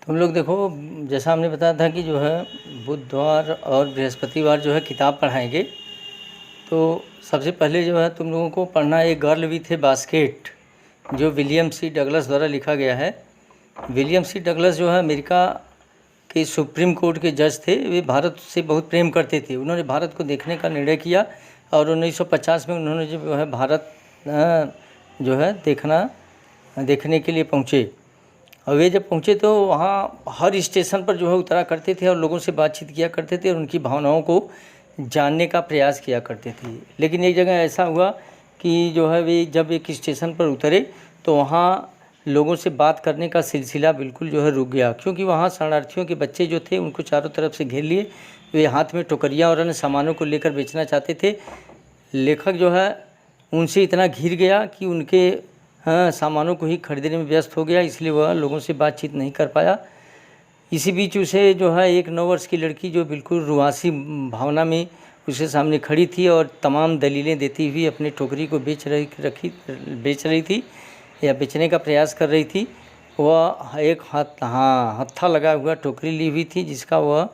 तुम लोग देखो, जैसा हमने बताया था कि जो है बुधवार और बृहस्पतिवार जो है किताब पढ़ाएंगे। तो सबसे पहले जो है तुम लोगों को पढ़ना है गर्ल विथ ए बास्केट, जो विलियम सी डगलस द्वारा लिखा गया है। विलियम सी डगलस जो है अमेरिका के सुप्रीम कोर्ट के जज थे। वे भारत से बहुत प्रेम करते थे। उन्होंने भारत को देखने का निर्णय किया और 1950 में उन्होंने जो है भारत जो है देखने के लिए पहुँचे। और वे जब पहुँचे तो वहाँ हर स्टेशन पर जो है उतरा करते थे और लोगों से बातचीत किया करते थे और उनकी भावनाओं को जानने का प्रयास किया करते थे। लेकिन एक जगह ऐसा हुआ कि जो है वे जब एक स्टेशन पर उतरे तो वहाँ लोगों से बात करने का सिलसिला बिल्कुल जो है रुक गया, क्योंकि वहाँ शरणार्थियों के बच्चे जो थे उनको चारों तरफ से घेर लिए। वे हाथ में टोकरियाँ और अन्य सामानों को लेकर बेचना चाहते थे। लेखक जो है उनसे इतना घिर गया कि उनके सामानों को ही खरीदने में व्यस्त हो गया, इसलिए वह लोगों से बातचीत नहीं कर पाया। इसी बीच उसे जो है एक 9 वर्ष की लड़की जो बिल्कुल रुआसी भावना में उसके सामने खड़ी थी और तमाम दलीलें देती हुई अपनी टोकरी को बेच रही थी या बेचने का प्रयास कर रही थी। वह एक हत्था लगा हुआ टोकरी ली हुई थी जिसका वह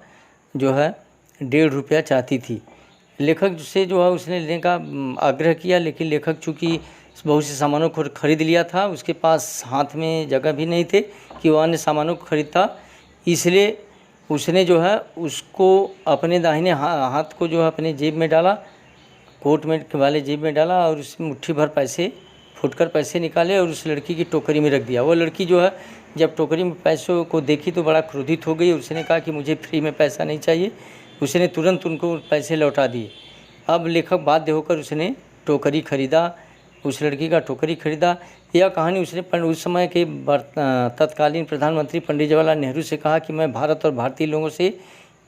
जो है 1.5 रुपया चाहती थी। लेखक से जो है उसने लेने का आग्रह किया, लेकिन लेखक चूँकि बहुत से सामानों को खरीद लिया था, उसके पास हाथ में जगह भी नहीं थे कि वह अन्य सामानों को खरीदता। इसलिए उसने जो है उसको अपने दाहिने हाथ को जो है अपने जेब में डाला, कोट में वाले जेब में डाला और उसमें मुट्ठी भर पैसे फुटकर पैसे निकाले और उस लड़की की टोकरी में रख दिया। वो लड़की जो है जब टोकरी में पैसों को देखी तो बड़ा क्रोधित हो गई। उसने कहा कि मुझे फ्री में पैसा नहीं चाहिए। उसने तुरंत उनको पैसे लौटा दिए। अब लेखक बाध्य होकर उसने टोकरी खरीदा, उस लड़की का टोकरी खरीदा। यह कहानी उसने उस समय के तत्कालीन प्रधानमंत्री पंडित जवाहरलाल नेहरू से कहा कि मैं भारत और भारतीय लोगों से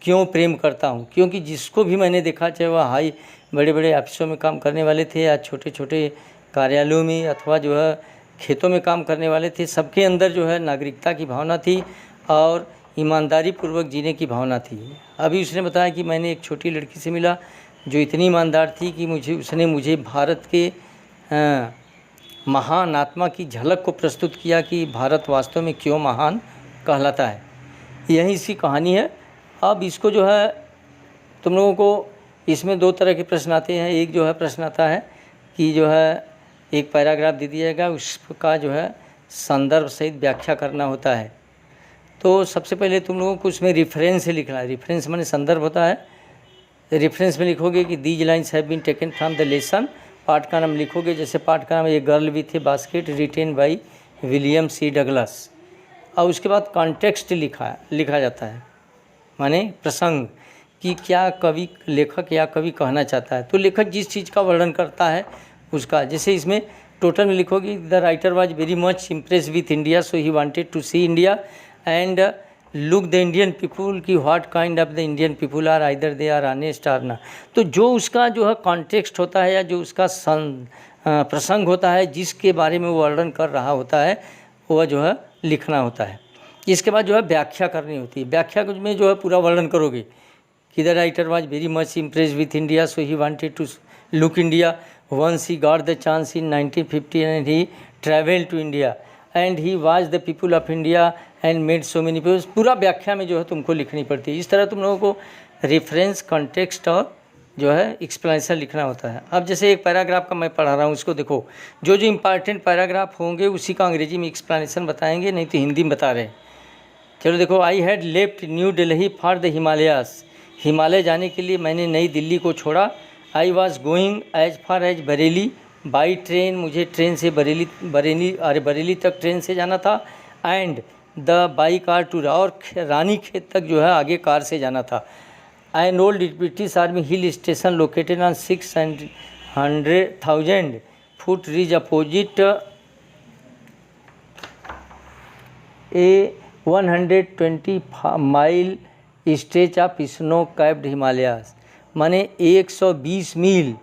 क्यों प्रेम करता हूँ, क्योंकि जिसको भी मैंने देखा, चाहे वह बड़े बड़े ऑफिसों में काम करने वाले थे या छोटे छोटे कार्यालयों में अथवा जो है खेतों में काम करने वाले थे, सबके अंदर जो है नागरिकता की भावना थी और ईमानदारी पूर्वक जीने की भावना थी। अभी उसने बताया कि मैंने एक छोटी लड़की से मिला जो इतनी ईमानदार थी कि उसने मुझे भारत के महान आत्मा की झलक को प्रस्तुत किया कि भारत वास्तव में क्यों महान कहलाता है। यही इसकी कहानी है। अब इसको जो है तुम लोगों को इसमें 2 तरह के प्रश्न आते हैं। एक जो है प्रश्न आता है कि जो है एक पैराग्राफ दे दिया जाएगा, उसका जो है संदर्भ सहित व्याख्या करना होता है। तो सबसे पहले तुम लोगों को उसमें रेफरेंस लिखना है। रेफरेंस माने संदर्भ होता है। रेफरेंस में लिखोगे कि these lines have been taken from the lesson. पाठ का नाम लिखोगे, जैसे पाठ का नाम ये girl with a basket written by William C Douglas. और उसके बाद कॉन्टेक्स्ट लिखा जाता है, माने प्रसंग कि क्या कवि लेखक या कवि कहना चाहता है। तो लेखक जिस चीज़ का वर्णन करता है उसका, जैसे इसमें टोटल में लिखोगे the writer was very much impress with India so he wanted to see India and look the Indian people की what kind of the Indian people are either they are honest or ना। तो जो उसका जो है context होता है या जो उसका प्रसंग होता है जिसके बारे में वो वर्णन कर रहा होता है वह जो है लिखना होता है। इसके बाद जो है व्याख्या करनी होती है। व्याख्या में जो है पूरा वर्णन करोगे कि the writer was very much impress with India so he wanted to look India once he got the chance in 1950 and he travel to India and he was the people of India and made so many peoples. पूरा व्याख्या में जो है तुमको लिखनी पड़ती है। इस तरह तुम लोगों को रेफरेंस, कॉन्टेक्स्ट और जो है एक्सप्लेनेशन लिखना होता है। अब जैसे एक पैराग्राफ का मैं पढ़ा रहा हूँ, उसको देखो। जो इंपॉर्टेंट पैराग्राफ होंगे उसी का अंग्रेजी में एक्सप्लेनेशन बताएंगे, नहीं तो हिंदी में बता रहे हैं। चलो देखो। I had left New Delhi for the Himalayas. Himalaya जाने के लिए मैंने नई दिल्ली को छोड़ा। I was going as far as Bareilly by train. मुझे ट्रेन से बरेली तक ट्रेन से जाना था। And the by car to, और रानी खेत तक जो है आगे कार से जाना था। An old British army hill station located on 600,000 foot ridge opposite A 120 mile stretch of snow capped Himalayas. माने 120 मील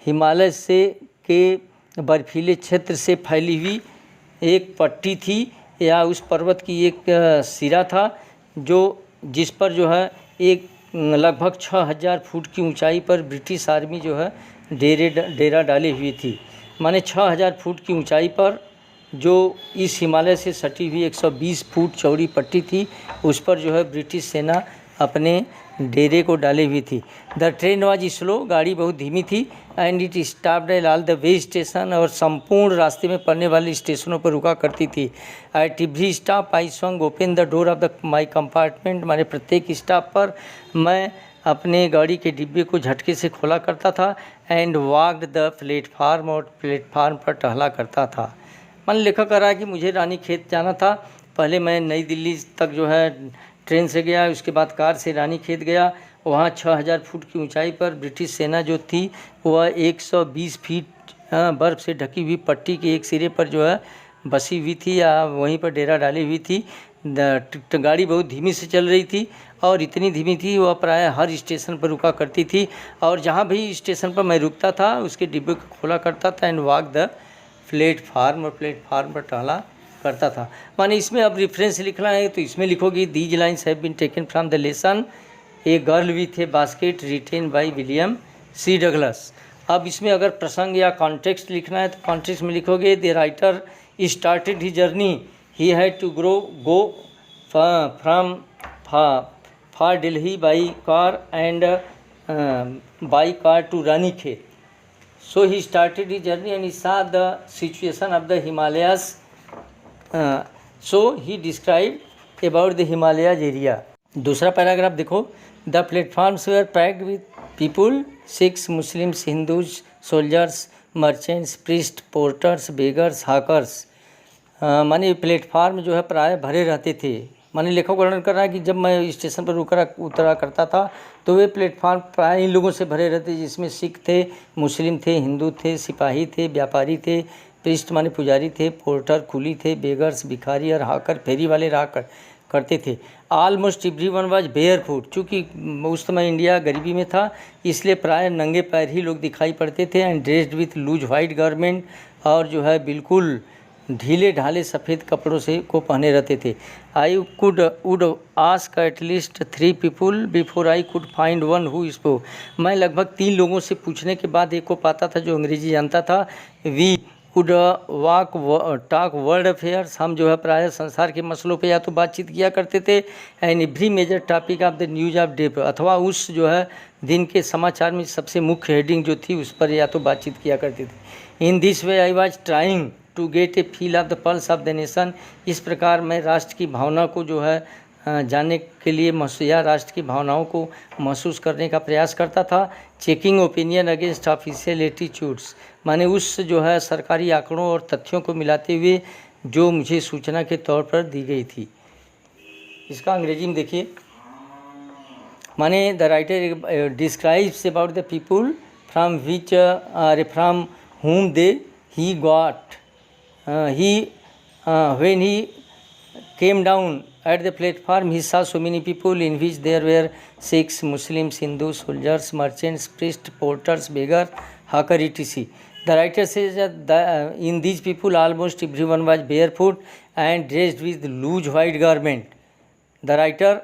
हिमालय से के बर्फीले क्षेत्र से फैली हुई एक पट्टी थी या उस पर्वत की एक सिरा था जो जिस पर जो है एक लगभग 6000 फुट की ऊंचाई पर ब्रिटिश आर्मी जो है डेरा डाली हुई थी। माने 6000 फुट की ऊंचाई पर जो इस हिमालय से सटी हुई 120 फुट चौड़ी पट्टी थी, उस पर जो है ब्रिटिश सेना अपने डेरे को डाली हुई थी। द ट्रेन वाज स्लो, गाड़ी बहुत धीमी थी, and it stopped at all the way station, और संपूर्ण रास्ते में पड़ने वाले स्टेशनों पर रुका करती थी। At every stop I swung open the door of the my compartment, माने प्रत्येक स्टॉप पर मैं अपने गाड़ी के डिब्बे को झटके से खोला करता था। एंड वॉकड द प्लेटफार्म, और प्लेटफार्म पर टहला करता था। मान लेखक कह रहा है कि मुझे रानीखेत जाना था। पहले मैं नई दिल्ली तक जो है ट्रेन से गया, उसके बाद कार से रानीखेत गया। वहाँ 6000 फुट की ऊंचाई पर ब्रिटिश सेना जो थी वह 120 फीट बर्फ़ से ढकी हुई पट्टी के एक सिरे पर जो है बसी हुई थी, या वहीं पर डेरा डाली हुई थी। गाड़ी बहुत धीमी से चल रही थी, और इतनी धीमी थी वह प्राय हर स्टेशन पर रुका करती थी, और जहाँ भी स्टेशन पर मैं रुकता था उसके डिब्बे को खोला करता था। एंड वॉक द प्लेटफार्म, और प्लेटफार्म पर टहला करता था। माने इसमें अब रेफरेंस लिखना है तो इसमें लिखोगे these lines have been taken from the lesson a girl with a basket written by William C Douglas. अब इसमें अगर प्रसंग या कॉन्टेक्स्ट लिखना है तो कॉन्टेक्स्ट में लिखोगे the writer started he journey, he had to go from far Delhi by car and by car to Ranikhet. So he started his journey and he saw the situation of the Himalayas. So he described about the Himalayas area. दूसरा paragraph देखो, the platforms were packed with people, Sikhs, Muslims, Hindus, soldiers, merchants, priests, porters, beggars, hawkers. माने platform जो है प्राय भरे रहते थे। माने लेखक वर्णन कर रहा है कि जब मैं स्टेशन पर उतरा करता था तो वे प्लेटफार्म प्राय इन लोगों से भरे रहते, जिसमें सिख थे, मुस्लिम थे, हिंदू थे, सिपाही थे, व्यापारी थे, प्रिस्ट माने पुजारी थे, पोर्टर कुली थे, बेगर्स भिखारी, और हाकर फेरी वाले रहा करते थे। ऑलमोस्ट एवरीवन वाज बेयरफुट, चूँकि उस समय इंडिया गरीबी में था इसलिए प्राय नंगे पैर ही लोग दिखाई पड़ते थे। And dressed with loose white garment, और जो है बिल्कुल ढीले ढाले सफ़ेद कपड़ों से को पहने रहते थे। I would ask at least 3 people before I could find one who spoke. मैं लगभग 3 लोगों से पूछने के बाद एक को पाता था जो अंग्रेजी जानता था। We would talk world affairs, हम जो है प्रायः संसार के मसलों पे या तो बातचीत किया करते थे। And every major topic of the news of day, अथवा उस जो है दिन के समाचार में सबसे मुख्य हेडिंग जो थी उस पर या तो बातचीत किया करते थे। In this way I was trying to get a feel of the pulse of the nation. इस प्रकार मैं राष्ट्र की भावना को जो है जानने के लिए या राष्ट्र की भावनाओं को महसूस करने का प्रयास करता था। Checking opinion against official attitudes, माने उस जो है सरकारी आंकड़ों और तथ्यों को मिलाते हुए जो मुझे सूचना के तौर पर दी गई थी। इसका अंग्रेजी में देखिए, माने the writer describes about the people from which from whom he got when he came down at the platform, he saw so many people in which there were Sikhs, Muslims, Hindus, soldiers, merchants, priests, porters, beggars, hawker, etc. The writer says that in these people almost everyone was barefoot and dressed with loose white garment. The writer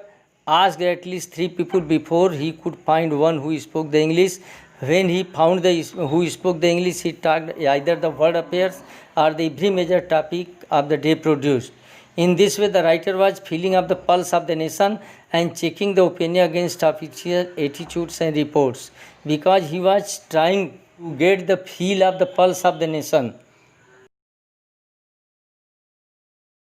asked at least 3 people before he could find one who spoke the English. When he found who spoke the English, he talked either the world affairs or the every major topic of the day produced. In this way, the writer was feeling of the pulse of the nation and checking the opinion against official attitudes and reports, because he was trying to get the feel of the pulse of the nation.